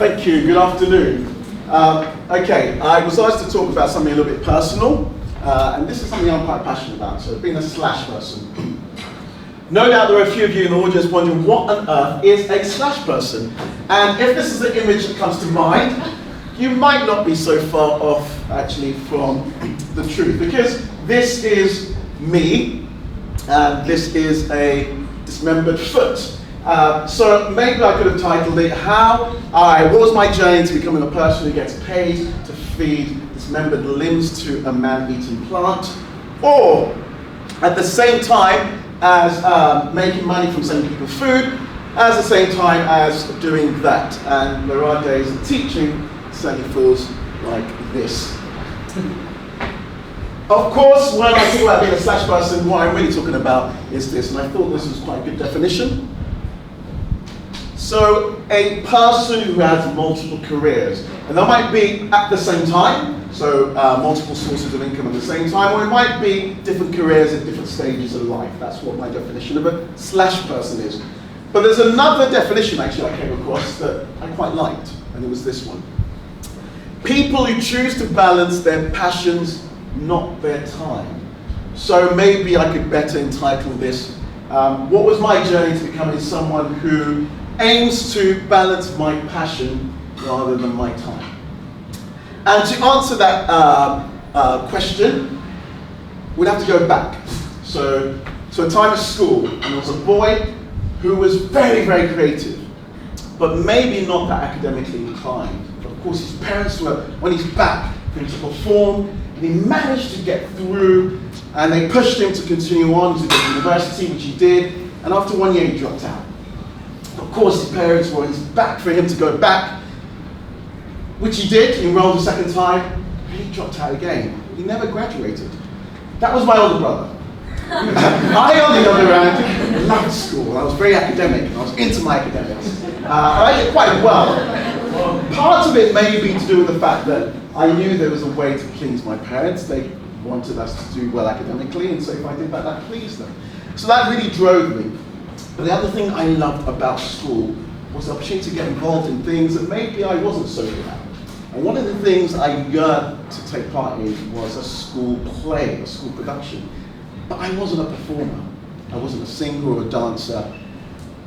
Thank you, good afternoon. Okay, I was asked to talk about something a little bit personal, and this is something I'm quite passionate about, so being a slash person. No doubt there are a few of you in the audience wondering what on earth is a slash person, and if this is the image that comes to mind, you might not be so far off actually from the truth, because this is me, and this is a dismembered foot. So maybe I could have titled it, what was my journey to becoming a person who gets paid to feed dismembered limbs to a man-eating plant, or at the same time as making money from sending people food, at the same time as doing that. And there are days of teaching certainly feels like this. Of course, when I talk about being a slash person, what I'm really talking about is this, and I thought this was quite a good definition. So, a person who has multiple careers, and that might be at the same time, so multiple sources of income at the same time, or it might be different careers at different stages of life. That's what my definition of a slash person is. But there's another definition actually I came across that I quite liked, and it was this one. People who choose to balance their passions, not their time. So maybe I could better entitle this, what was my journey to becoming someone who aims to balance my passion rather than my time? And to answer that question, we'd have to go back. So to a time at school, and there was a boy who was very, very creative, but maybe not that academically inclined. But of course his parents were, when he's back, for him to perform, and he managed to get through, and they pushed him to continue on to go to university, which he did, and after 1 year he dropped out. Of course, his parents were on his back for him to go back, which he did. He enrolled a second time, and he dropped out again. He never graduated. That was my older brother. I, on the other hand, loved school. I was very academic, and I was into my academics. I did quite well. Part of it may be to do with the fact that I knew there was a way to please my parents. They wanted us to do well academically, and so if I did that, that pleased them. So that really drove me. But the other thing I loved about school was the opportunity to get involved in things that maybe I wasn't so good at. And one of the things I yearned to take part in was a school play, a school production. But I wasn't a performer. I wasn't a singer or a dancer.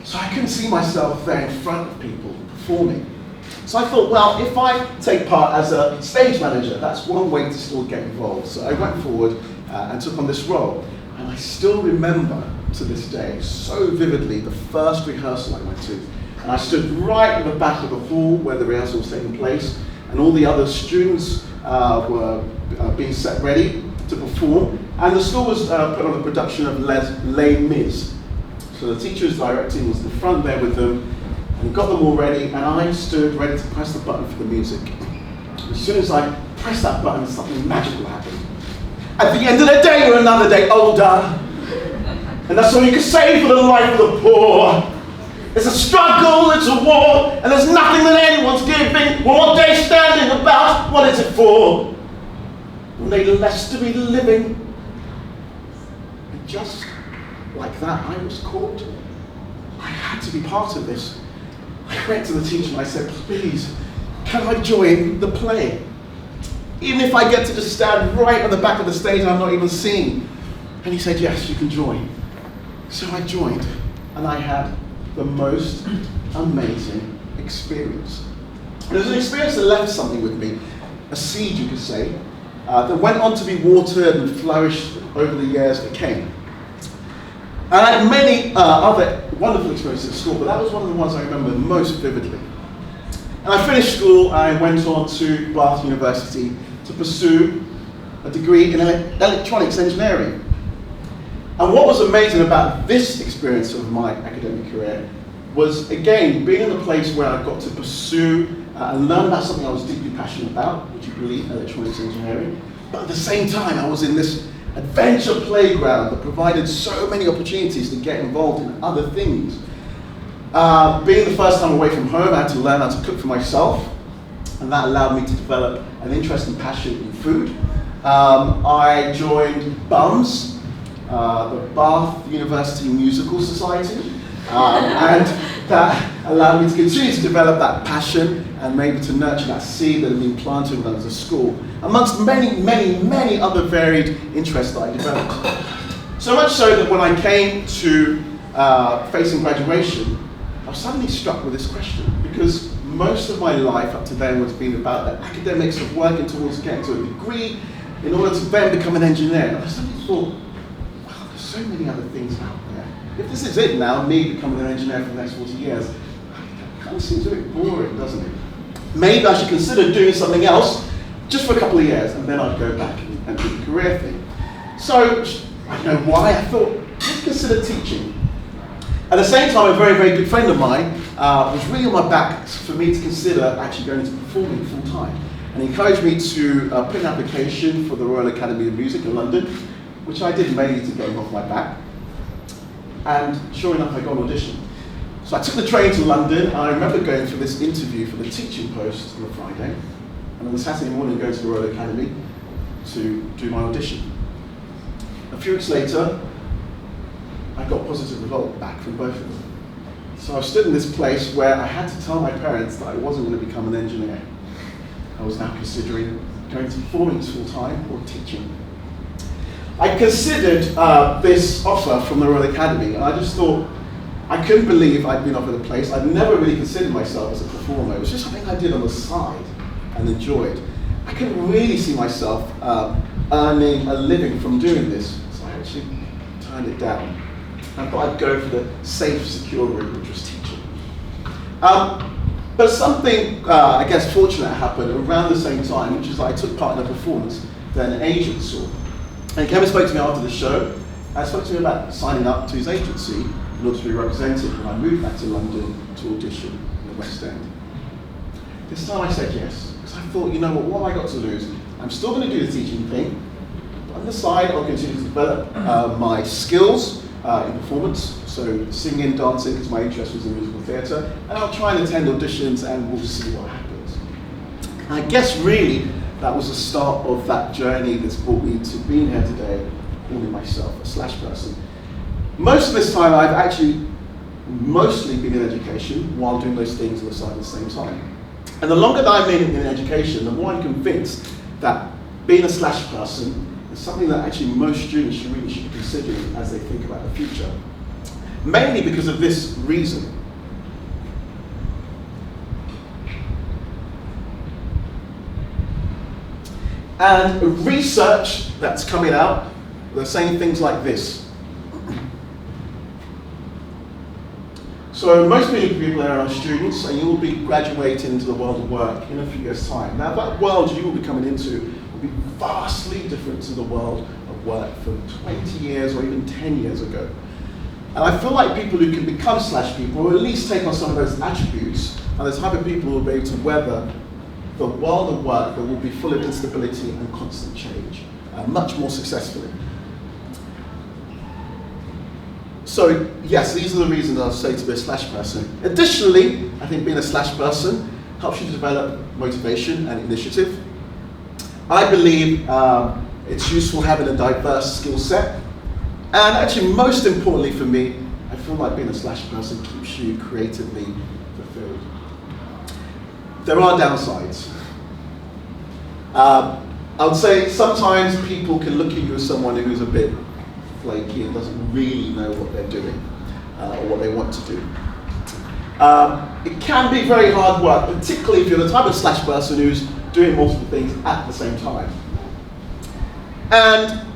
So I couldn't see myself there in front of people performing. So I thought, well, if I take part as a stage manager, that's one way to still get involved. So I went forward and took on this role. And I still remember to this day, so vividly, the first rehearsal I went to. And I stood right in the back of the hall where the rehearsal was taking place, and all the other students were being set ready to perform. And the school was put on a production of Les Mis. So the teacher who's directing was in the front there with them, and got them all ready, and I stood ready to press the button for the music. As soon as I pressed that button, something magical happened. At the end of the day, you're another day older. And that's all you can say for the life of the poor. It's a struggle, it's a war, and there's nothing that anyone's giving. What are they standing about? What is it for? When they less to be living. And just like that, I was caught. I had to be part of this. I went to the teacher and I said, please, can I join the play? Even if I get to just stand right on the back of the stage and I'm not even seen. And he said, yes, you can join. So I joined, and I had the most amazing experience. It was an experience that left something with me, a seed, you could say, that went on to be watered and flourished over the years that came. And I had many other wonderful experiences at school, but that was one of the ones I remember most vividly. And I finished school, and I went on to Bath University to pursue a degree in electronics engineering. And what was amazing about this experience of my academic career was, again, being in a place where I got to pursue and learn about something I was deeply passionate about, would you believe, electronics engineering. But at the same time, I was in this adventure playground that provided so many opportunities to get involved in other things. Being the first time away from home, I had to learn how to cook for myself, and that allowed me to develop an interest and passion in food. I joined BUMS, the Bath University Musical Society, And that allowed me to continue to develop that passion and maybe to nurture that seed that had been planted when I was at school, amongst many, many, many other varied interests that I developed. So much so that when I came to facing graduation, I was suddenly struck with this question, because most of my life up to then was been about the academics of working towards getting to a degree in order to then become an engineer. And I suddenly thought, wow, there's so many other things out there. If this is it now, me becoming an engineer for the next 40 years, it kind of seems a bit boring, doesn't it? Maybe I should consider doing something else just for a couple of years, and then I'd go back and do the career thing. So, I don't know why, I thought, let's consider teaching. At the same time, a very, very good friend of mine was really on my back for me to consider actually going into performing full time. And he encouraged me to put an application for the Royal Academy of Music in London, which I did mainly to get him off my back. And sure enough, I got an audition. So I took the train to London, and I remember going for this interview for the teaching post on a Friday, and on the Saturday morning going to the Royal Academy to do my audition. A few weeks later, I got a positive result back from both of them. So I stood in this place where I had to tell my parents that I wasn't going to become an engineer. I was now considering going to performance full time or teaching. I considered this offer from the Royal Academy, and I just thought, I couldn't believe I'd been offered a place. I'd never really considered myself as a performer. It was just something I did on the side and enjoyed. I couldn't really see myself earning a living from doing this, so I actually turned it down. I thought I'd go for the safe, secure route, which was teaching. But something, I guess, fortunate happened around the same time, which is that I took part in a performance that an agent saw. And he came and spoke to me after the show, and spoke to me about signing up to his agency in order to be represented when I moved back to London to audition in the West End. This time I said yes, because I thought, you know what have I got to lose? I'm still going to do the teaching thing, but on the side I'll continue to develop my skills in performance, so singing, dancing, because my interest was in musical theatre, and I'll try and attend auditions and we'll see what happens. I guess really that was the start of that journey that's brought me to being here today, calling myself a slash person. Most of this time I've actually mostly been in education while doing those things on the side at the same time. And the longer that I'm in education, the more I'm convinced that being a slash person is something that actually most students should be considering as they think about the future. Mainly because of this reason. And research that's coming out, they're saying things like this. So most people there are students, and you will be graduating into the world of work in a few years' time. Now that world you will be coming into will be vastly different to the world of work from 20 years or even 10 years ago. And I feel like people who can become slash people, or at least take on some of those attributes, are the type of people who will be able to weather the world of work that will be full of instability and constant change, much more successfully. So yes, these are the reasons I'll say to be a slash person. Additionally, I think being a slash person helps you to develop motivation and initiative. I believe it's useful having a diverse skill set. And actually, most importantly for me, I feel like being a slash person keeps you creatively fulfilled. There are downsides. I would say sometimes people can look at you as someone who's a bit flaky and doesn't really know what they're doing or what they want to do. It can be very hard work, particularly if you're the type of slash person who's doing multiple things at the same time. And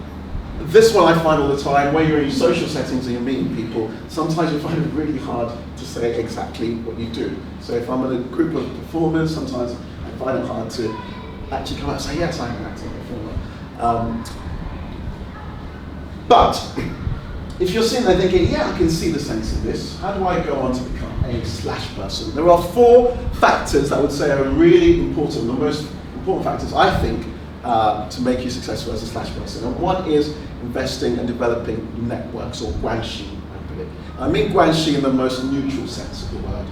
this one I find all the time, when you're in social settings and you're meeting people, sometimes you find it really hard to say exactly what you do. So if I'm in a group of performers, sometimes I find it hard to actually come out and say, yes, I'm an acting performer. But if you're sitting there thinking, yeah, I can see the sense of this, how do I go on to become a slash person? There are 4 factors that I would say are really important, the most important factors, I think, to make you successful as a slash person. And one is investing and developing networks, or guanxi, I put it. I mean guanxi in the most neutral sense of the word.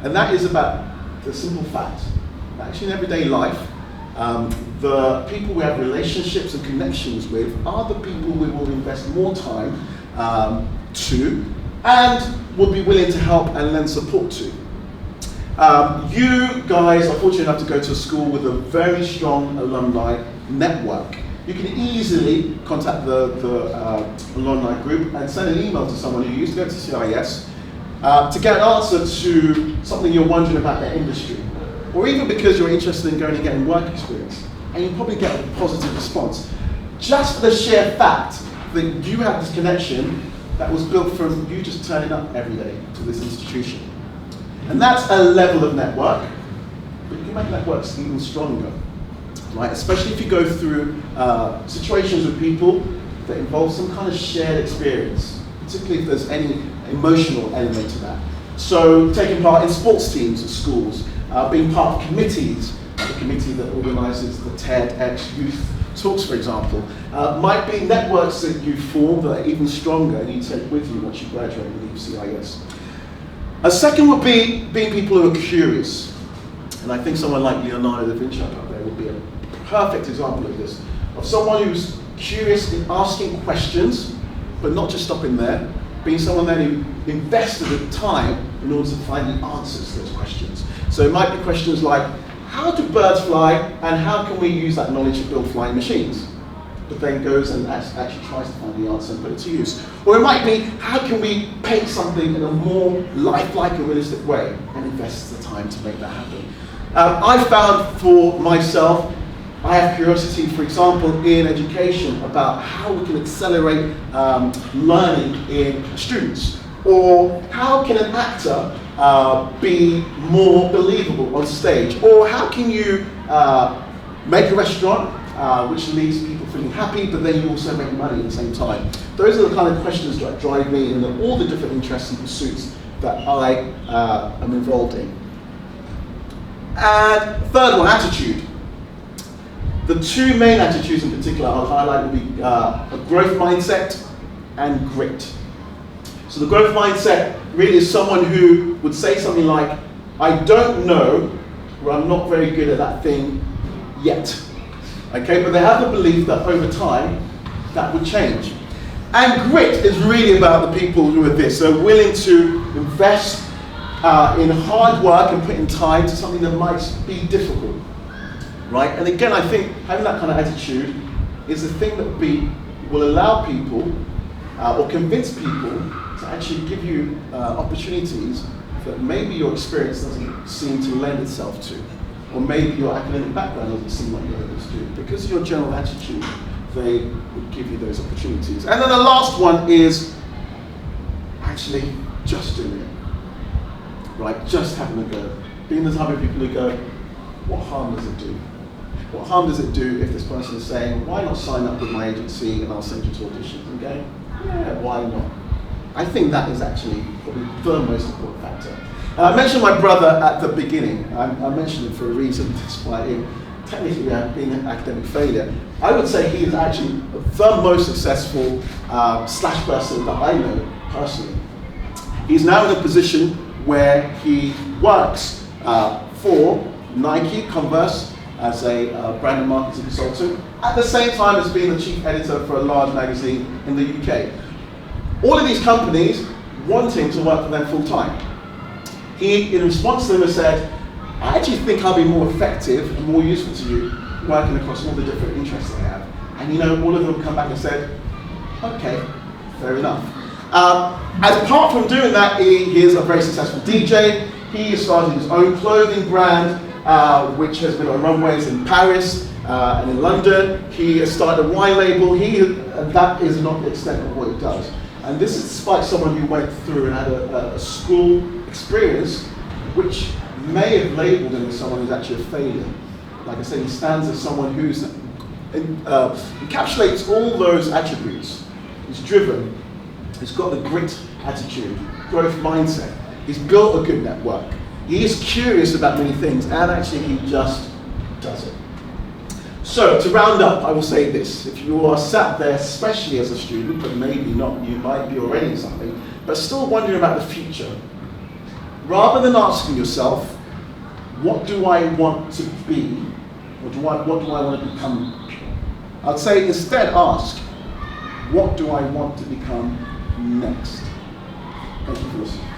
And that is about the simple fact that actually in everyday life, the people we have relationships and connections with are the people we will invest more time to and would be willing to help and lend support to. You guys are fortunate enough to go to a school with a very strong alumni network. You can easily contact the alumni group and send an email to someone who used to go to CIS to get an answer to something you're wondering about their industry, or even because you're interested in going and getting work experience, and you probably get a positive response. Just for the sheer fact that you have this connection that was built from you just turning up every day to this institution. And that's a level of network, but you can make networks even stronger, right? Especially if you go through situations with people that involve some kind of shared experience, particularly if there's any emotional element to that. So taking part in sports teams at schools, being part of committees, the committee that organizes the TEDxYouth talks, for example, might be networks that you form that are even stronger and you take with you once you graduate and leave CIS. A second would be being people who are curious. And I think someone like Leonardo da Vinci up there would be a perfect example of this, of someone who's curious in asking questions, but not just stopping there, being someone then who invested the time in order to find the answers to those questions. So it might be questions like, how do birds fly, and how can we use that knowledge to build flying machines? But then goes and actually tries to find the answer and put it to use. Or it might be, how can we paint something in a more lifelike and realistic way, and invest the time to make that happen. I found for myself, I have curiosity, for example, in education about how we can accelerate learning in students. Or how can an actor be more believable on stage? Or how can you make a restaurant which leaves people feeling happy, but then you also make money at the same time? Those are the kind of questions that drive me in all the different interests and pursuits that I am involved in. And third one, attitude. The two main attitudes in particular I'll highlight will be a growth mindset and grit. So the growth mindset really is someone who would say something like, I don't know, or I'm not very good at that thing yet. Okay, but they have the belief that over time, that would change. And grit is really about the people who are this. So willing to invest in hard work and put in time to something that might be difficult. Right? And again, I think having that kind of attitude is the thing that will allow people or convince people to actually give you opportunities that maybe your experience doesn't seem to lend itself to, or maybe your academic background doesn't seem like you're able to do. Because of your general attitude, they would give you those opportunities. And then the last one is actually just doing it. Right? Just having a go. Being the type of people who go, what harm does it do? What harm does it do if this person is saying, why not sign up with my agency and I'll send you to auditions? And going, yeah, why not? I think that is actually probably the most important factor. And I mentioned my brother at the beginning. I mentioned him for a reason, despite him technically being an academic failure. I would say he is actually the most successful slash person that I know personally. He's now in a position where he works for Nike, Converse, as a brand and marketing consultant, at the same time as being the chief editor for a large magazine in the UK. All of these companies wanting to work for them full time. He, in response to them, has said, I actually think I'll be more effective and more useful to you working across all the different interests I have. And you know, all of them come back and said, okay, fair enough. As apart from doing that, he is a very successful DJ. He started his own clothing brand, which has been on runways in Paris and in London. He has started a wine label. And that is not the extent of what he does. And this is despite someone who went through and had a school experience which may have labeled him as someone who's actually a failure. Like I said, he stands as someone who's encapsulates all those attributes. He's driven, he's got the grit attitude, growth mindset, he's built a good network, he is curious about many things, and actually he just does it. So to round up, I will say this: if you are sat there, especially as a student, but maybe not, you might be already something, but still wondering about the future, rather than asking yourself, what do I want to be, or what do I want to become? I'd say instead ask, what do I want to become next? Thank you for listening.